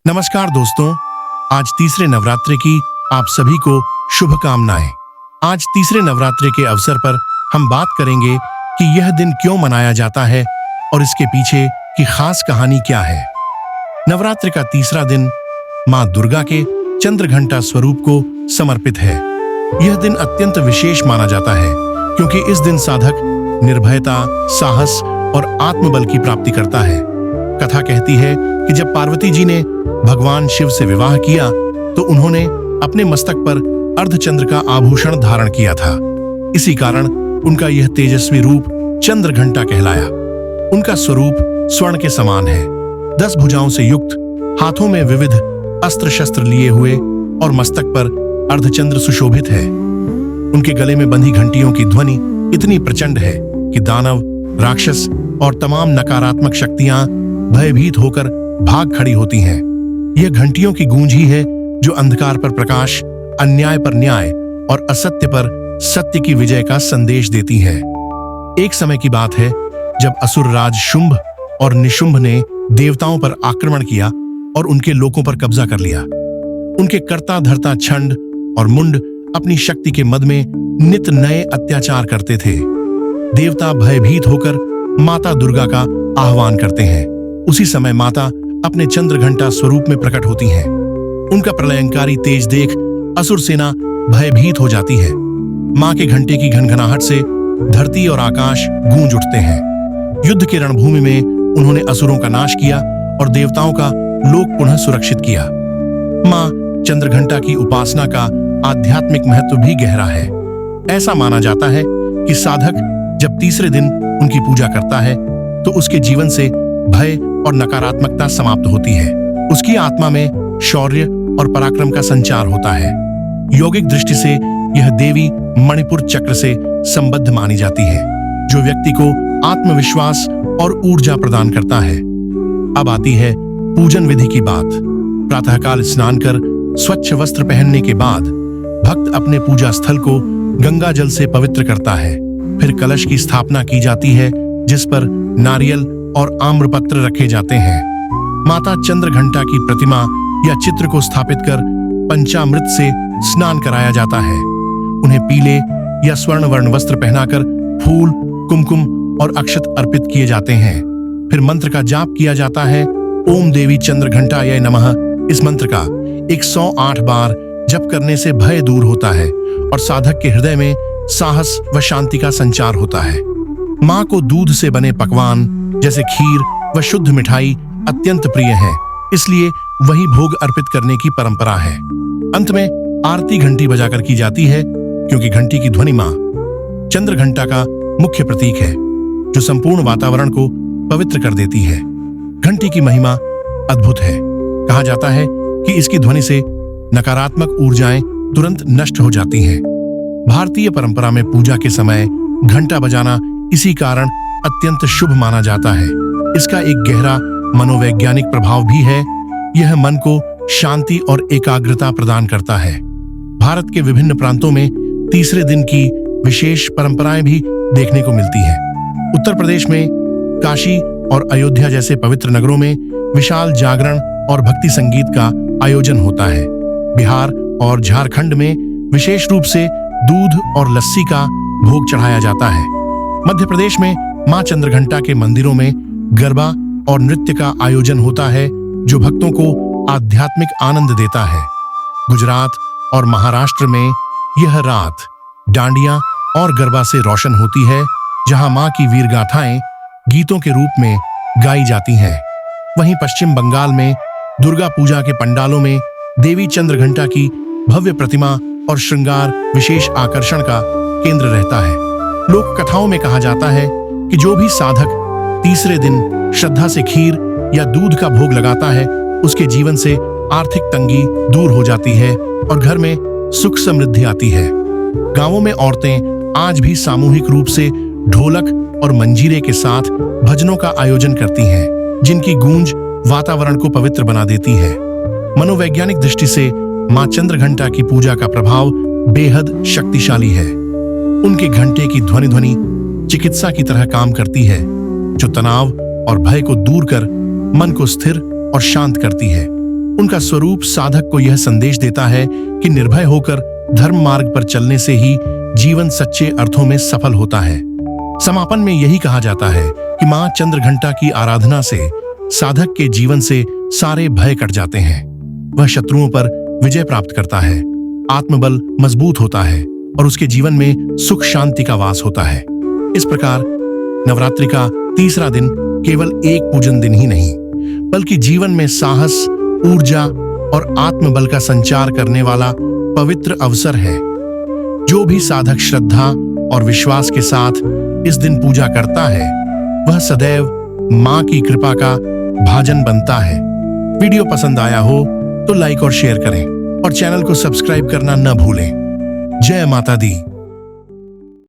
नमस्कार दोस्तों, आज तीसरे नवरात्रि की आप सभी को शुभकामनाएं। आज तीसरे नवरात्रि के अवसर पर हम बात करेंगे कि यह दिन क्यों मनाया जाता है और इसके पीछे की खास कहानी क्या है। नवरात्रि का तीसरा दिन मां दुर्गा के चंद्रघंटा स्वरूप को समर्पित है। यह दिन अत्यंत विशेष माना जाता है क्योंकि इस दिन साधक निर्भयता, साहस और आत्मबल की प्राप्ति करता है। कथा कहती है कि जब पार्वती जी ने भगवान शिव से विवाह किया तो उन्होंने अपने मस्तक पर अर्धचंद्र का आभूषण धारण किया था। इसी कारण उनका यह तेजस्वी रूप चंद्रघंटा कहलाया। उनका स्वरूप स्वर्ण के समान है, 10 भुजाओं से युक्त, हाथों में विविध अस्त्र शस्त्र लिए हुए और मस्तक पर अर्धचंद्र सुशोभित है। उनके गले में बंधी घंटियों की ध्वनि इतनी प्रचंड है कि दानव, राक्षस और तमाम नकारात्मक शक्तियां भयभीत होकर भाग खड़ी होती हैं। यह घंटियों की गूंज ही है जो अंधकार पर प्रकाश, अन्याय पर न्याय और असत्य पर सत्य की विजय का संदेश देती है। एक समय की बात है जब असुर राज शुंभ और निशुंभ ने देवताओं पर आक्रमण किया और उनके लोकों पर कब्जा कर लिया। उनके कर्ता धर्ता छंड और मुंड अपनी शक्ति के मद में नित नए अत्याचार करते थे। देवता भयभीत होकर माता दुर्गा का आह्वान करते हैं। उसी समय माता अपने चंद्रघंटा स्वरूप में प्रकट होती हैं। उनका प्रलयंकारी तेज देख असुर सेना भयभीत हो जाती है। मां के घंटे की घनघनाहट से धरती और आकाश गूंज उठते हैं। युद्ध के रणभूमि में उन्होंने असुरों का नाश किया और देवताओं का लोक पुनः सुरक्षित किया। मां चंद्रघंटा की उपासना का आध्यात्मिक महत्व भी गहरा है। ऐसा माना जाता है कि साधक जब तीसरे दिन उनकी पूजा करता है तो उसके जीवन से भय और नकारात्मकता समाप्त होती है। उसकी आत्मा में शौर्य और पराक्रम का संचार होता है। यौगिक दृष्टि से यह देवी मणिपुर चक्र से संबद्ध मानी जाती है, जो व्यक्ति को आत्मविश्वास और ऊर्जा प्रदान करता है। अब आती है पूजन विधि की बात। प्रातःकाल स्नान कर स्वच्छ वस्त्र पहनने के बाद भक्त अपने पूजा स्थल को गंगा जल से पवित्र करता है। फिर कलश की स्थापना की जाती है जिस पर नारियल और आम्रपत्र रखे जाते हैं। माता चंद्रघंटा की प्रतिमा या चित्र को स्थापित कर पंचामृत से स्नान कराया जाता है। उन्हें पीले या स्वर्ण वर्ण वस्त्र पहनाकर फूल, कुमकुम और अक्षत अर्पित किए जाते हैं। फिर मंत्र का जाप किया जाता है। ओम देवी चंद्रघंटायै नमः। इस मंत्र का 108 बार जप करने से भय दूर होता है और साधक के हृदय में साहस व शांति का संचार होता है। मां को दूध से बने पकवान जैसे खीर व शुद्ध मिठाई अत्यंत प्रिय है, इसलिए वही भोग अर्पित करने की परंपरा है। अंत में आरती घंटी बजाकर की जाती है क्योंकि घंटी की ध्वनि मां चंद्रघंटा का मुख्य प्रतीक है, जो संपूर्ण वातावरण को पवित्र कर देती है। घंटी की महिमा अद्भुत है। कहा जाता है कि इसकी ध्वनि से नकारात्मक ऊर्जाएं तुरंत नष्ट हो जाती हैं। भारतीय परंपरा में पूजा के समय घंटा बजाना इसी कारण अत्यंत शुभ माना जाता है। इसका एक गहरा मनोवैज्ञानिक प्रभाव भी है। यह मन को शांति और एकाग्रता प्रदान करता है। भारत के विभिन्न प्रांतों में तीसरे दिन की विशेष परंपराएं भी देखने को मिलती हैं। उत्तर प्रदेश में काशी और अयोध्या जैसे पवित्र नगरों में विशाल जागरण और भक्ति संगीत का आयोजन होता है। बिहार और झारखंड में विशेष रूप से दूध और लस्सी का भोग चढ़ाया जाता है। मध्य प्रदेश में मां चंद्रघंटा के मंदिरों में गरबा और नृत्य का आयोजन होता है, जो भक्तों को आध्यात्मिक आनंद देता है। गुजरात और महाराष्ट्र में यह रात डांडिया और गरबा से रोशन होती है, जहां मां की वीर गाथाएं गीतों के रूप में गाई जाती हैं। वहीं पश्चिम बंगाल में दुर्गा पूजा के पंडालों में देवी चंद्रघंटा की भव्य प्रतिमा और श्रृंगार विशेष आकर्षण का केंद्र रहता है। लोक कथाओं में कहा जाता है कि जो भी साधक तीसरे दिन श्रद्धा से खीर या दूध का भोग लगाता है, उसके जीवन से आर्थिक तंगी दूर हो जाती है और घर में सुख समृद्धि आती है। गांवों में औरतें आज भी सामूहिक रूप से ढोलक और मंजीरे के साथ भजनों का आयोजन करती हैं, जिनकी गूंज वातावरण को पवित्र बना देती है। मनोवैज्ञानिक दृष्टि से मां चंद्रघंटा की पूजा का प्रभाव बेहद शक्तिशाली है। उनके घंटे की ध्वनि चिकित्सा की तरह काम करती है, जो तनाव और भय को दूर कर मन को स्थिर और शांत करती है। उनका स्वरूप साधक को यह संदेश देता है कि निर्भय होकर धर्म मार्ग पर चलने से ही जीवन सच्चे अर्थों में सफल होता है। समापन में यही कहा जाता है कि मां चंद्रघंटा की आराधना से साधक के जीवन से सारे भय कट जाते हैं। वह शत्रुओं पर विजय प्राप्त करता है, आत्मबल मजबूत होता है और उसके जीवन में सुख शांति का वास होता है। इस प्रकार नवरात्रि का तीसरा दिन केवल एक पूजन दिन ही नहीं, बल्कि जीवन में साहस, ऊर्जा और आत्मबल का संचार करने वाला पवित्र अवसर है। जो भी साधक श्रद्धा और विश्वास के साथ इस दिन पूजा करता है, वह सदैव मां की कृपा का भाजन बनता है। वीडियो पसंद आया हो तो लाइक और शेयर करें और चैनल को सब्सक्राइब करना न भूलें। जय माता दी।